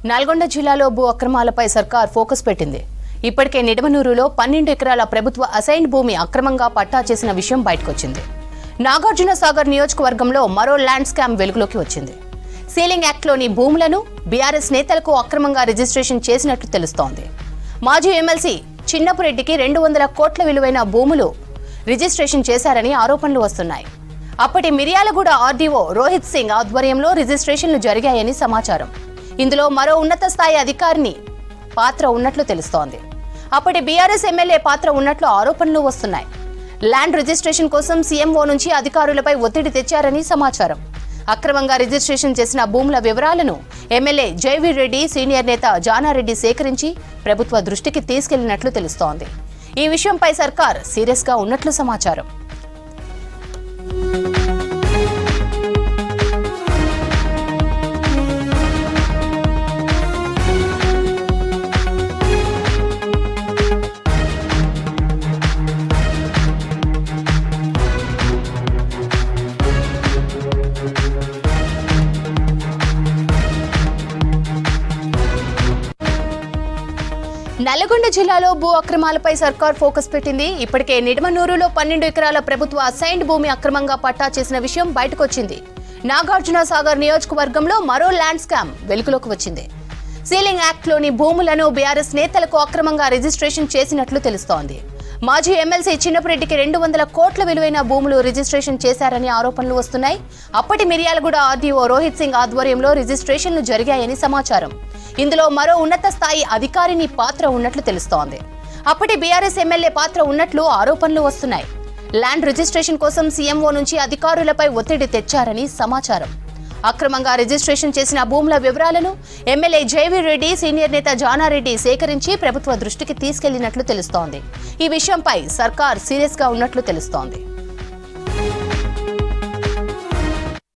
నల్గొండ జిల్లాలో భూ అక్రమాలపై సర్కార్ ఫోకస్ పెట్టింది. ఇప్పటికే నిడమనూరులో 12 ఎకరాల ప్రభుత్వ అసైన్డ్ భూమి అక్రమంగా పట్టా చేసిన విషయం బయటకొచ్చింది. నాగార్జున సాగర్ నియోజకవర్గంలో మరో ల్యాండ్ స్కామ్ వెలుగులోకి వచ్చింది. సీలింగ్ యాక్ట్లోని భూములను బీఆర్ఎస్ నేతలకు అక్రమంగా రిజిస్ట్రేషన్ చేసినట్లు తెలుస్తోంది. మాజీ ఎమ్మెల్సీ చిన్నపురెడ్డికి 200 కోట్ల విలువైన భూములు రిజిస్ట్రేషన్ చేశారని ఆరోపణలు వస్తున్నాయి. అప్పటి మిర్యాలగూడ ఆర్డీఓ రోహిత్ సింగ్ ఆధ్వర్యంలో రిజిస్ట్రేషన్లు జరిగాయని సమాచారం. ఇందులో మరో ఉన్నత స్థాయి అధికారిని పాత్ర ఉన్నట్లు తెలుస్తోంది. అప్పటి బీఆర్ఎస్ ఎమ్మెల్యే పాత్ర ఉన్నట్లు ఆరోపణలు వస్తున్నాయి. ల్యాండ్ రిజిస్ట్రేషన్ కోసం సీఎంఓ నుంచి అధికారులపై ఒత్తిడి తెచ్చారని సమాచారం. అక్రమంగా రిజిస్ట్రేషన్ చేసిన భూముల వివరాలను ఎమ్మెల్యే జైవీర్ రెడ్డి, సీనియర్ నేత జానారెడ్డి సేకరించి ప్రభుత్వ దృష్టికి తీసుకెళ్లినట్లు తెలుస్తోంది. ఈ విషయంపై సర్కార్ సీరియస్ గా ఉన్నట్లు సమాచారం. నల్గొండ జిల్లాలో భూ అక్రమాలపై సర్కార్ ఫోకస్ పెట్టింది. ఇప్పటికే నిడమనూరులో 12 ఎకరాల ప్రభుత్వ అసైన్డ్ భూమి అక్రమంగా పట్టా చేసిన విషయం బయటకొచ్చింది. నాగార్జున సాగర్ నియోజకవర్గంలో మరో ల్యాండ్ స్కామ్ వెలుగులోకి వచ్చింది. సీలింగ్ యాక్ట్లోని భూములను బీఆర్ఎస్ నేతలకు అక్రమంగా రిజిస్ట్రేషన్ చేసినట్లు తెలుస్తోంది. మాజీ ఎమ్మెల్సీ చిన్నపురెడ్డికి 200 కోట్ల విలువైన భూములు రిజిస్ట్రేషన్ చేశారని ఆరోపణలు వస్తున్నాయి. అప్పటి మిర్యాలగూడ ఆర్డీఓ రోహిత్ సింగ్ ఆధ్వర్యంలో రిజిస్ట్రేషన్లు జరిగాయని సమాచారం. ఇందులో మరో ఉన్నత స్థాయి అధికారిని పాత్ర ఉన్నట్లు తెలుస్తోంది. అప్పటి బీఆర్ఎస్ ఎమ్మెల్యే పాత్ర ఉన్నట్లు ఆరోపణలు వస్తున్నాయి. ల్యాండ్ రిజిస్ట్రేషన్ కోసం సీఎంఓ నుంచి అధికారులపై ఒత్తిడి తెచ్చారని సమాచారం. అక్రమంగా రిజిస్ట్రేషన్ చేసిన భూముల వివరాలను ఎమ్మెల్యే జైవీర్ రెడ్డి, సీనియర్ నేత జానారెడ్డి సేకరించి ప్రభుత్వ దృష్టికి తీసుకెళ్లినట్లు తెలుస్తోంది. ఈ విషయంపై సర్కార్ సీరియస్ గా ఉన్నట్లు తెలుస్తోంది.